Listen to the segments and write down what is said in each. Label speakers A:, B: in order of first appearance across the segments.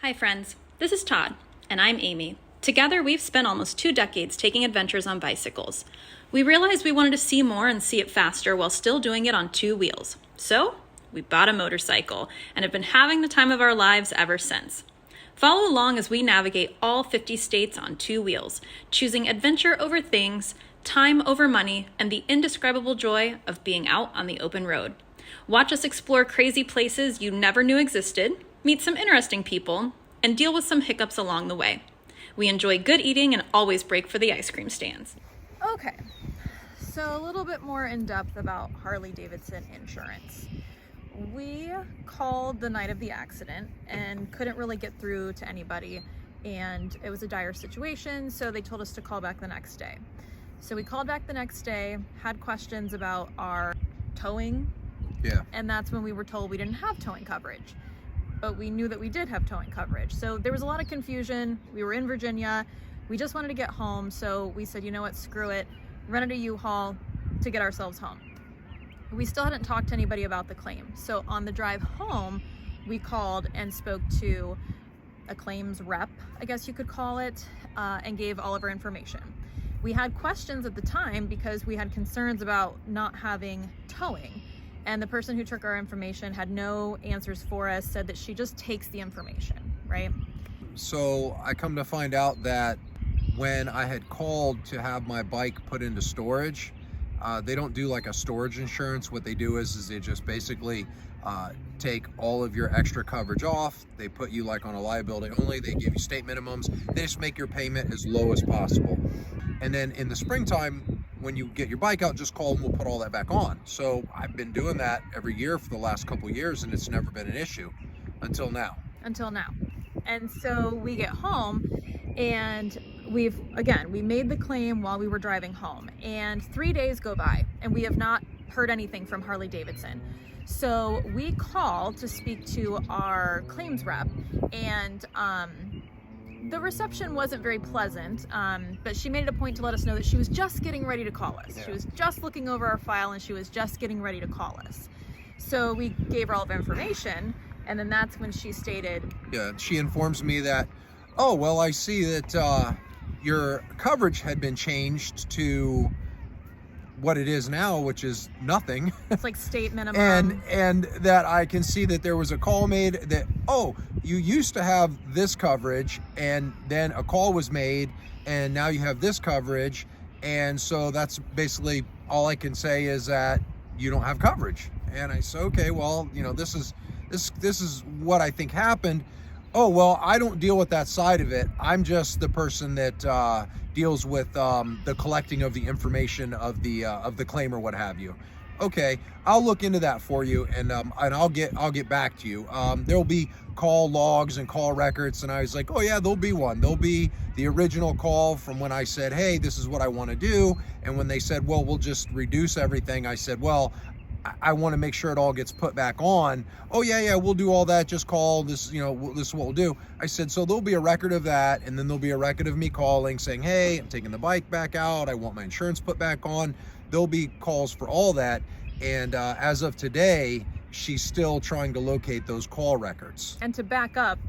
A: Hi friends, this is Todd, and I'm Amy. Together we've spent almost 2 decades taking adventures on bicycles. We realized we wanted to see more and see it faster while still doing it on 2 wheels. So we bought a motorcycle and have been having the time of our lives ever since. Follow along as we navigate all 50 states on 2 wheels, choosing adventure over things, time over money, and the indescribable joy of being out on the open road. Watch us explore crazy places you never knew existed, meet some interesting people, and deal with some hiccups along the way. We enjoy good eating and always break for the ice cream stands.
B: Okay, so a little bit more in depth about Harley Davidson Insurance. We called the night of the accident and couldn't really get through to anybody, and it was a dire situation, so they told us to call back the next day. So we called back the next day, had questions about our towing, and that's when we were told we didn't have towing coverage. But we knew that we did have towing coverage. So there was a lot of confusion. We were in Virginia. We just wanted to get home. So we said, you know what, screw it. Rented a U-Haul to get ourselves home. We still hadn't talked to anybody about the claim. So on the drive home, we called and spoke to a claims rep, I guess you could call it, and gave all of our information. We had questions at the time because we had concerns about not having towing. And the person who took our information had no answers for us, said that she just takes the information, right?
C: So I come to find out that when I had called to have my bike put into storage, they don't do like a storage insurance. What they do is they just basically take all of your extra coverage off. They put you like on a liability only. They give you state minimums. They just make your payment as low as possible. And then in the springtime, when you get your bike out, just call and we'll put all that back on. So I've been doing that every year for the last couple of years, and it's never been an issue until now.
B: And so we get home, and we made the claim while we were driving home, and 3 days go by and we have not heard anything from Harley Davidson. So we called to speak to our claims rep, and the reception wasn't very pleasant, but she made it a point to let us know that she was just getting ready to call us. She was just looking over our file and she was just getting ready to call us. So we gave her all of our information, and then that's when she stated,
C: she informs me that, oh, well, I see that your coverage had been changed to what it is now, which is nothing.
B: It's like state minimum.
C: and that I can see that there was a call made that, oh, you used to have this coverage, and then a call was made, and now you have this coverage, and so that's basically all I can say is that you don't have coverage. And I said, okay, well, you know, this is what I think happened. Oh, well, I don't deal with that side of it. I'm just the person that deals with the collecting of the information of the claim or what have you. Okay, I'll look into that for you, and I'll get back to you. There'll be call logs and call records, and I was like, oh yeah, there'll be one. There'll be the original call from when I said, hey, this is what I want to do, and when they said, well, we'll just reduce everything, I said, well, I want to make sure it all gets put back on. Oh yeah, we'll do all that. Just call this, you know, this is what we'll do. I said, so there'll be a record of that, and then there'll be a record of me calling saying, hey, I'm taking the bike back out. I want my insurance put back on. There'll be calls for all that. And as of today, she's still trying to locate those call records.
B: And to back up,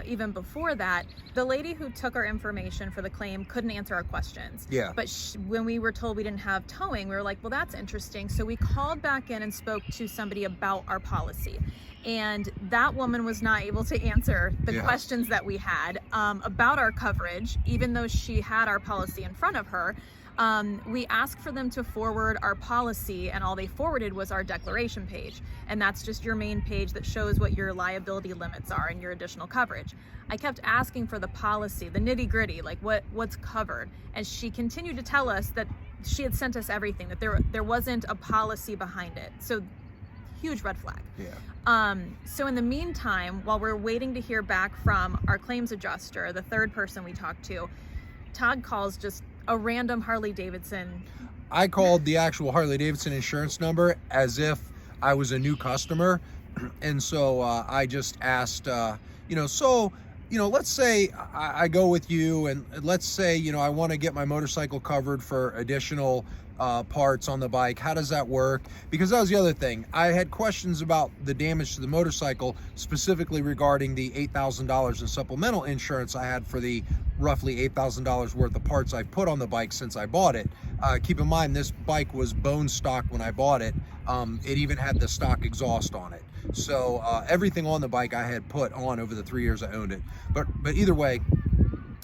B: even before that, the lady who took our information for the claim couldn't answer our questions.
C: Yeah.
B: But when we were told we didn't have towing, we were like, well, that's interesting. So we called back in and spoke to somebody about our policy. And that woman was not able to answer the questions that we had about our coverage, even though she had our policy in front of her. We asked for them to forward our policy, and all they forwarded was our declaration page. And that's just your main page that shows what your liability limits are and your additional coverage. I kept asking for the policy, the nitty gritty, like what's covered. And she continued to tell us that she had sent us everything, that there wasn't a policy behind it. So huge red flag. So in the meantime, while we're waiting to hear back from our claims adjuster, the third person we talked to, Todd calls just a random Harley Davidson.
C: I called the actual Harley Davidson Insurance number as if I was a new customer. And so I just asked, let's say I go with you, and let's say, I want to get my motorcycle covered for additional parts on the bike? How does that work? Because that was the other thing. I had questions about the damage to the motorcycle, specifically regarding the $8,000 in supplemental insurance I had for the roughly $8,000 worth of parts I've put on the bike since I bought it. Keep in mind, this bike was bone stock when I bought it. It even had the stock exhaust on it. So everything on the bike I had put on over the 3 years I owned it. But either way,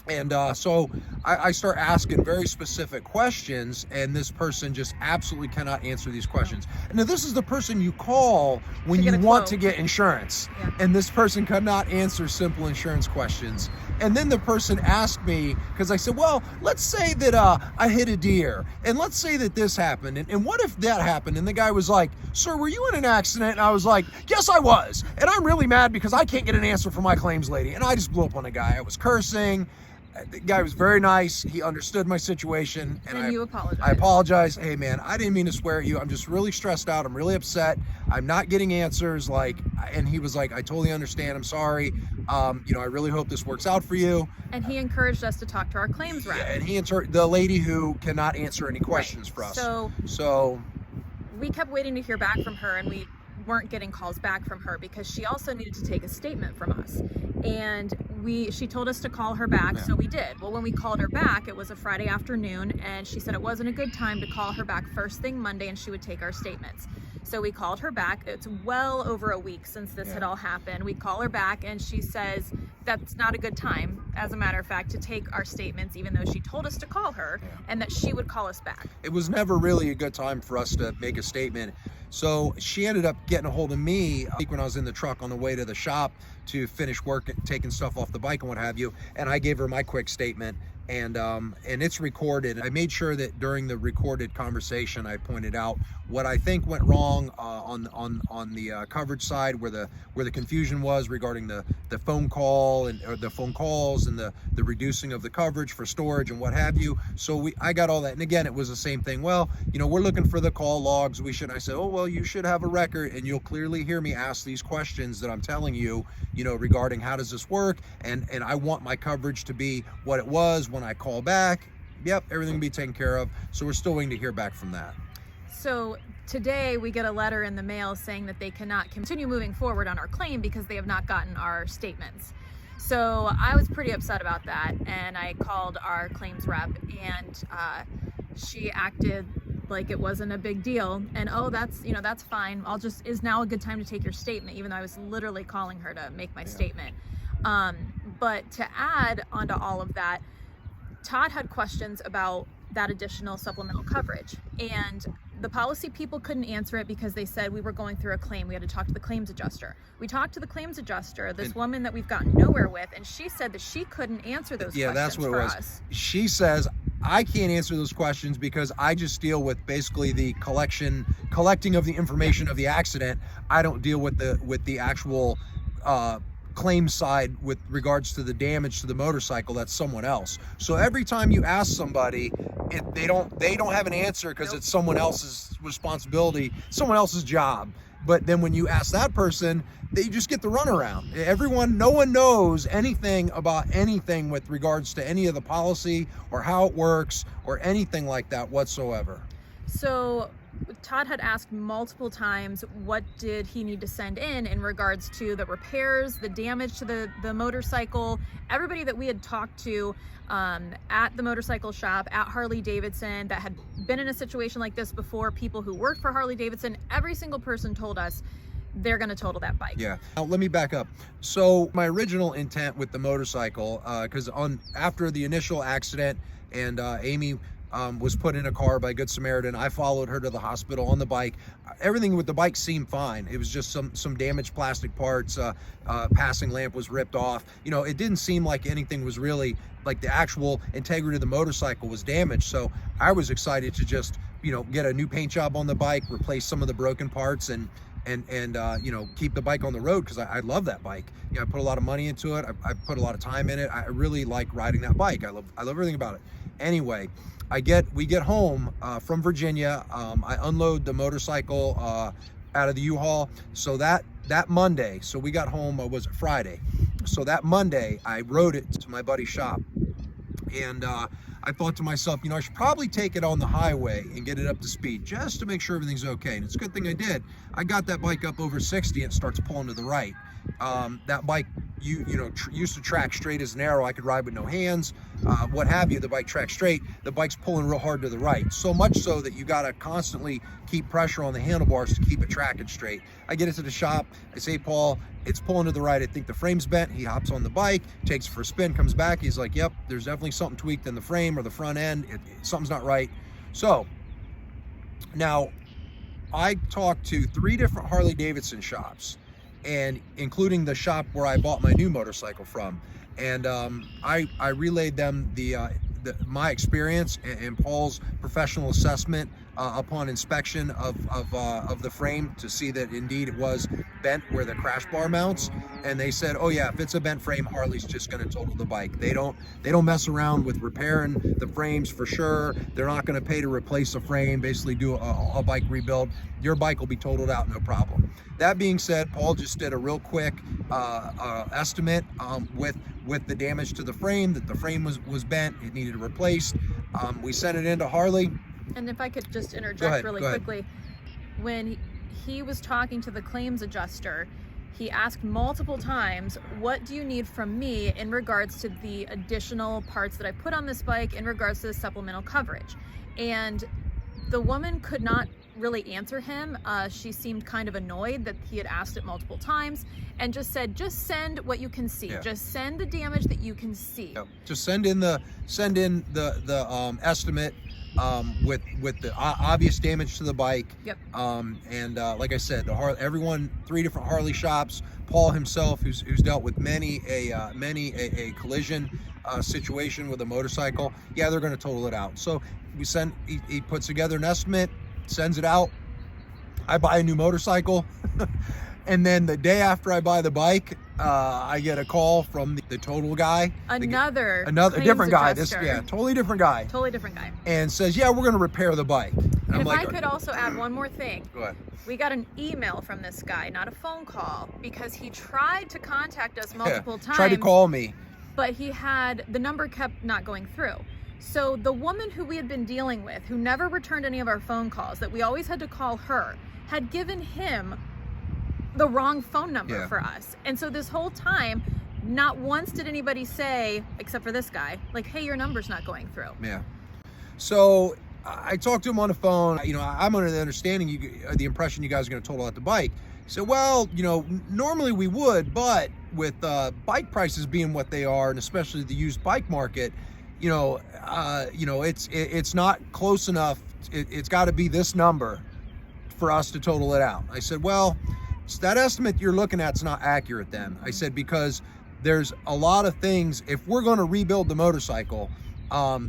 C: and so I start asking very specific questions, and this person just absolutely cannot answer these questions. And now this is the person you call when you want to get insurance.
B: Yeah.
C: And this person cannot answer simple insurance questions. And then the person asked me, because I said, well, let's say that I hit a deer, and let's say that this happened, and what if that happened? And the guy was like, sir, were you in an accident? And I was like, yes, I was. And I'm really mad because I can't get an answer from my claims lady. And I just blew up on the guy. I was cursing. The guy was very nice. He understood my situation.
B: And you apologized.
C: I apologized. Hey, man, I didn't mean to swear at you. I'm just really stressed out. I'm really upset. I'm not getting answers. And he was like, I totally understand. I'm sorry. I really hope this works out for you.
B: And he encouraged us to talk to our claims rep.
C: Yeah, and he the lady who cannot answer any questions for us. So
B: we kept waiting to hear back from her, and we weren't getting calls back from her because she also needed to take a statement from us. And she told us to call her back,
C: yeah.
B: So we did. Well, when we called her back, it was a Friday afternoon, and she said it wasn't a good time to call her back first thing Monday, and she would take our statements. So we called her back. It's well over a week since this had all happened. We call her back, and she says that's not a good time, as a matter of fact, to take our statements, even though she told us to call her, and that she would call us back.
C: It was never really a good time for us to make a statement. So she ended up getting a hold of me when I was in the truck on the way to the shop to finish work, taking stuff off the bike and what have you. And I gave her my quick statement, and it's recorded. I made sure that during the recorded conversation, I pointed out what I think went wrong on the coverage side, where the confusion was regarding the phone call or the phone calls and the reducing of the coverage for storage and what have you. So I got all that. And again, it was the same thing. Well, we're looking for the call logs. I said, oh, well, you should have a record, and you'll clearly hear me ask these questions that I'm telling you, regarding how does this work, and I want my coverage to be what it was when I call back. Yep, everything will be taken care of. So we're still waiting to hear back from that.
B: So today we get a letter in the mail saying that they cannot continue moving forward on our claim because they have not gotten our statements. So I was pretty upset about that, and I called our claims rep, and she acted like it wasn't a big deal, and that's fine. Is now a good time to take your statement, even though I was literally calling her to make my statement. But to add onto all of that, Todd had questions about that additional supplemental coverage, and the policy people couldn't answer it because they said we were going through a claim. We had to talk to the claims adjuster. We talked to the claims adjuster, this woman that we've gotten nowhere with, and she said that she couldn't answer those questions. Yeah, that's what it was. Us.
C: She says, I can't answer those questions because I just deal with basically the collecting of the information of the accident. I don't deal with the actual claim side with regards to the damage to the motorcycle. That's someone else. So every time you ask somebody, they don't have an answer because it's someone else's responsibility, someone else's job. But then when you ask that person, they just get the runaround. No one knows anything about anything with regards to any of the policy or how it works or anything like that whatsoever.
B: So Todd had asked multiple times what did he need to send in regards to the repairs, the damage to the motorcycle. Everybody that we had talked to at the motorcycle shop, at Harley Davidson, that had been in a situation like this before, people who worked for Harley Davidson, every single person told us they're going to total that bike.
C: Yeah. Now, let me back up. So my original intent with the motorcycle, because after the initial accident and Amy was put in a car by Good Samaritan, I followed her to the hospital on the bike. Everything with the bike seemed fine. It was just some damaged plastic parts. Passing lamp was ripped off. It didn't seem like anything was really, like the actual integrity of the motorcycle was damaged. So I was excited to just, get a new paint job on the bike, replace some of the broken parts, and keep the bike on the road, because I love that bike. I put a lot of money into it. I put a lot of time in it. I really like riding that bike. I love everything about it. Anyway, we get home from Virginia. I unload the motorcycle out of the U-Haul. So that Monday, so we got home, was it Friday? So that Monday, I rode it to my buddy's shop, and I I thought to myself, I should probably take it on the highway and get it up to speed just to make sure everything's okay. And it's a good thing I did. I got that bike up over 60 and it starts pulling to the right. That bike, used to track straight as an arrow. I could ride with no hands, what have you. The bike tracks straight. The bike's pulling real hard to the right. So much so that you got to constantly keep pressure on the handlebars to keep it tracking straight. I get it to the shop. I say, Paul, it's pulling to the right. I think the frame's bent. He hops on the bike, takes it for a spin, comes back. He's like, yep, there's definitely something tweaked in the frame or the front end. Something's not right. So now I talked to 3 different Harley Davidson shops, and including the shop where I bought my new motorcycle from. And I relayed them my experience and Paul's professional assessment upon inspection of the frame to see that indeed it was bent where the crash bar mounts. And they said, oh yeah, if it's a bent frame, Harley's just going to total the bike. They don't mess around with repairing the frames for sure. They're not going to pay to replace a frame, basically do a bike rebuild. Your bike will be totaled out, no problem. That being said, Paul just did a real quick estimate with the damage to the frame, that the frame was bent, it needed replaced. We sent it into Harley.
B: And if I could just interject really quickly, when he was talking to the claims adjuster, he asked multiple times, what do you need from me in regards to the additional parts that I put on this bike in regards to the supplemental coverage? And the woman could not really answer him. She seemed kind of annoyed that he had asked it multiple times and just said, just send what you can see. Yeah. Just send the damage that you can see. Yep.
C: Just send in the estimate with the obvious damage to the bike.
B: Yep.
C: Like I said, 3 different Harley shops. Paul himself, who's dealt with many a collision situation with a motorcycle. Yeah, they're going to total it out. So he puts together an estimate, sends it out. I buy a new motorcycle. And then the day after I buy the bike, I get a call from the total guy.
B: A
C: different guy. Totally different guy.
B: Totally different guy.
C: And says, yeah, we're going to repair the bike.
B: And if I could also add one more thing.
C: Go ahead.
B: We got an email from this guy, not a phone call, because he tried to contact us multiple times.
C: Tried to call me.
B: But the number kept not going through. So the woman who we had been dealing with, who never returned any of our phone calls, that we always had to call her, had given him the wrong phone number for us. And so this whole time, not once did anybody say, except for this guy, like, hey, your number's not going through.
C: Yeah. So I talked to him on the phone. I'm under the understanding, the impression you guys are going to total out the bike. He said, well, normally we would, but with bike prices being what they are, and especially the used bike market, it's not close enough. It's got to be this number for us to total it out. I said, well, so that estimate you're looking at is not accurate then. I said, because there's a lot of things. If we're going to rebuild the motorcycle,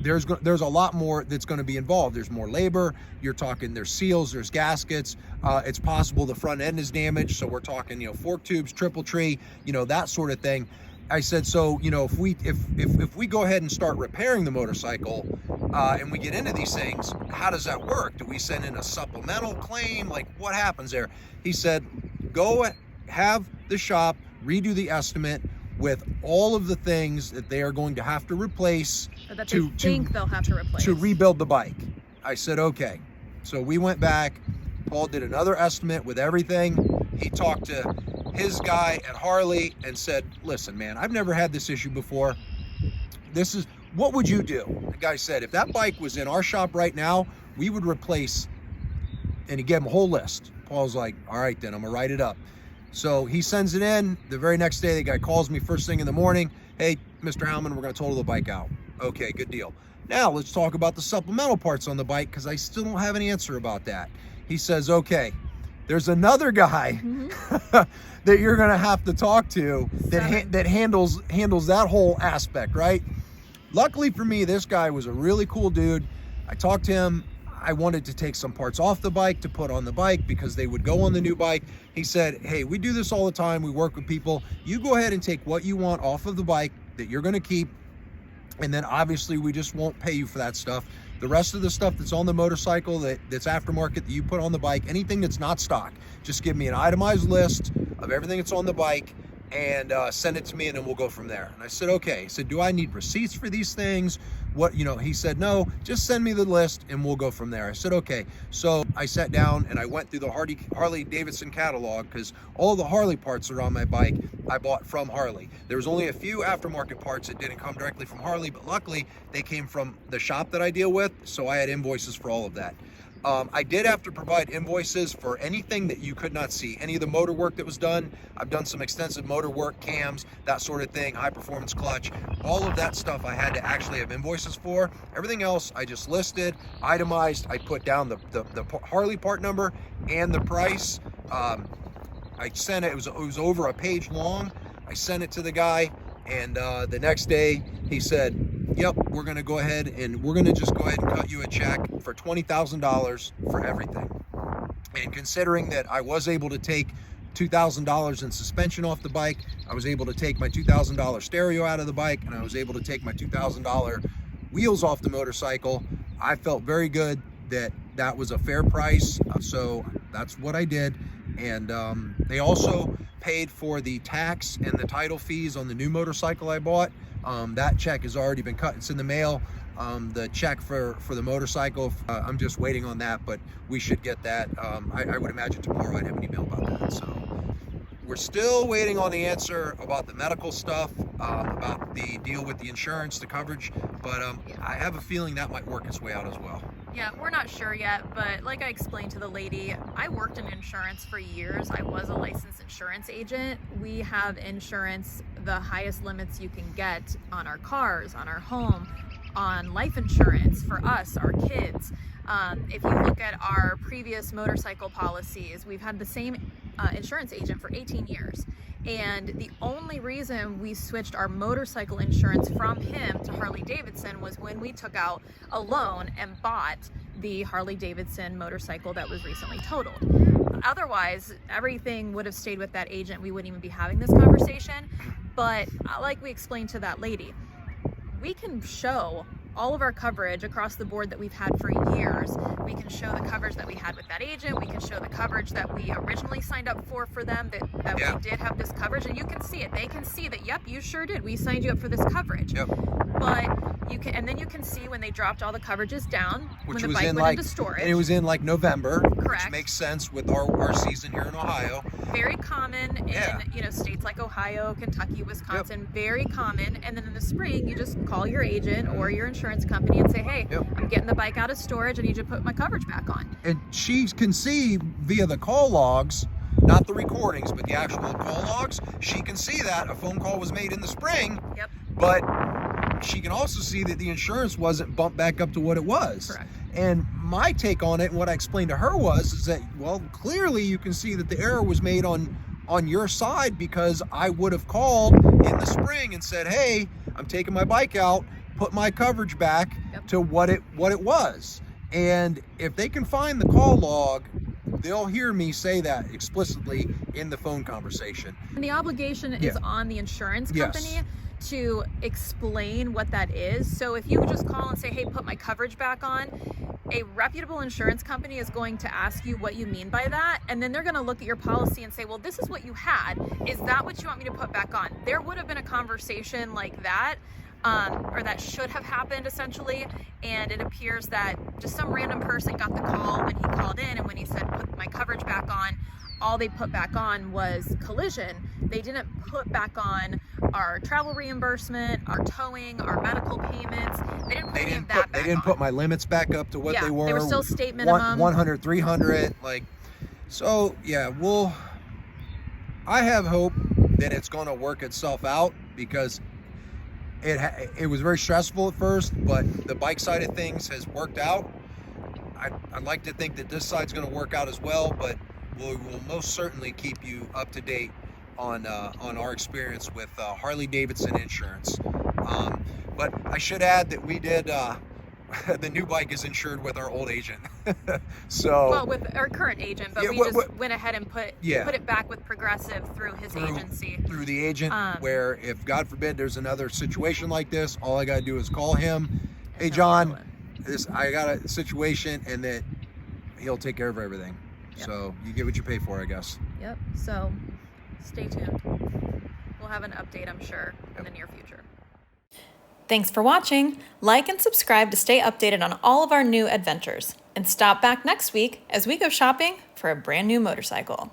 C: there's a lot more that's going to be involved. There's more labor. You're talking, there's seals, there's gaskets. It's possible the front end is damaged. So we're talking, fork tubes, triple tree, that sort of thing. I said, so, if we go ahead and start repairing the motorcycle and we get into these things, how does that work? Do we send in a supplemental claim? Like, what happens there? He said, go have the shop redo the estimate with all of the things that they are going to have to replace
B: they'll have to replace
C: to rebuild the bike. I said, okay. So we went back. Paul did another estimate with everything. He talked to his guy at Harley and said, listen, man, I've never had this issue before. What would you do? The guy said, if that bike was in our shop right now, we would replace, and he gave him a whole list. Paul's like, all right, then I'm gonna write it up. So he sends it in. The very next day, the guy calls me first thing in the morning. Hey, Mr. Howman, we're gonna total the bike out. Okay, good deal. Now let's talk about the supplemental parts on the bike, because I still don't have an answer about that. He says, okay, there's another guy that you're gonna have to talk to that handles that whole aspect, right? Luckily for me, this guy was a really cool dude. I talked to him. I wanted to take some parts off the bike to put on the bike because they would go on the new bike. He said, hey, we do this all the time. We work with people. You go ahead and take what you want off of the bike that you're gonna keep. And then obviously we just won't pay you for that stuff. The rest of the stuff that's on the motorcycle that's aftermarket that you put on the bike, anything that's not stock, just give me an itemized list of everything that's on the bike, and send it to me, and then we'll go from there. And I said, okay. He said, do I need receipts for these things? What, he said, no, just send me the list and we'll go from there. I said, okay. So I sat down and I went through the Harley Davidson catalog, because all the Harley parts that are on my bike I bought from Harley. There was only a few aftermarket parts that didn't come directly from Harley, but luckily they came from the shop that I deal with, so I had invoices for all of that. I did have to provide invoices for anything that you could not see, any of the motor work that was done. I've done some extensive motor work, cams, that sort of thing, high performance clutch, all of that stuff I had to actually have invoices for. Everything else I just listed, itemized. I put down the Harley part number and the price. I sent it, it was over a page long. I sent it to the guy, and the next day he said, yep, we're going to go ahead and cut you a check for $20,000 for everything. And considering that I was able to take $2,000 in suspension off the bike, I was able to take my $2,000 stereo out of the bike, and I was able to take my $2,000 wheels off the motorcycle, I felt very good that that was a fair price. So that's what I did. And they also paid for the tax and the title fees on the new motorcycle I bought. That check has already been cut. It's in the mail. The check for the motorcycle, I'm just waiting on that, but we should get that. I would imagine tomorrow I'd have an email about that. So we're still waiting on the answer about the medical stuff, about the deal with the insurance, the coverage, but I have a feeling that might work its way out as well.
B: Yeah, we're not sure yet, but like I explained to the lady, I worked in insurance for years. I was a licensed insurance agent. We have insurance, the highest limits you can get on our cars, on our home, on life insurance for us, our kids. If you look at our previous motorcycle policies, we've had the same insurance agent for 18 years. And the only reason we switched our motorcycle insurance from him to Harley Davidson was when we took out a loan and bought the Harley Davidson motorcycle that was recently totaled. Otherwise, everything would have stayed with that agent. We wouldn't even be having this conversation. But like we explained to that lady, we can show all of our coverage across the board that we've had for years. We can show the coverage that we had with that agent. We can show the coverage that we originally signed up for them, that
C: Yeah.
B: we did have this coverage, and you can see it. They can see that, yep, you sure did. We signed you up for this coverage.
C: Yep.
B: But you can, and then you can see when they dropped all the coverages down,
C: Which
B: when the
C: was
B: bike
C: in
B: went into storage.
C: and it was in like November,
B: Correct.
C: which makes sense with our season here in Ohio.
B: Very common in
C: Yeah.
B: states like Ohio, Kentucky, Wisconsin. Very common. And then in the spring, you just call your agent or your insurance company and say, hey,
C: Yep.
B: I'm getting the bike out of storage. I need you to put my coverage back on.
C: And she can see via the call logs, not the recordings, but the actual call logs. She can see that a phone call was made in the spring,
B: Yep.
C: but she can also see that the insurance wasn't bumped back up to what it was.
B: Correct.
C: And my take on it, and what I explained to her is that, well, clearly you can see that the error was made on your side, because I would have called in the spring and said, hey, I'm taking my bike out, put my coverage back to what it was. And if they can find the call log, they'll hear me say that explicitly in the phone conversation.
B: And the obligation is on the insurance company to explain what that is. So if you would just call and say, hey, put my coverage back on, a reputable insurance company is going to ask you what you mean by that. And then they're going to look at your policy and say, well, this is what you had. Is that what you want me to put back on? There would have been a conversation like that. Or that should have happened essentially, and it appears that just some random person got the call when he called in, and when he said put my coverage back on, all they put back on was collision. They didn't put back on our travel reimbursement, our towing, our medical payments. They didn't put any of that back on.
C: They didn't put my limits back up to what they were.
B: They were still state minimum.
C: 100, 300, so yeah, I have hope that it's going to work itself out, because it was very stressful at first, but the bike side of things has worked out. I'd like to think that this side's going to work out as well, but we'll most certainly keep you up to date on our experience with Harley Davidson Insurance. But I should add that we did the new bike is insured with our old agent. So
B: well, with our current agent, but we just went ahead and put it back with Progressive through his agency.
C: Through the agent, where if God forbid there's another situation like this, all I got to do is call him. Hey John, I got a situation, and that he'll take care of everything. Yep. So you get what you pay for, I guess.
B: Yep. So stay tuned. we'll have an update, I'm sure, in the near future.
A: Thanks for watching. Like and subscribe to stay updated on all of our new adventures. And stop back next week as we go shopping for a brand new motorcycle.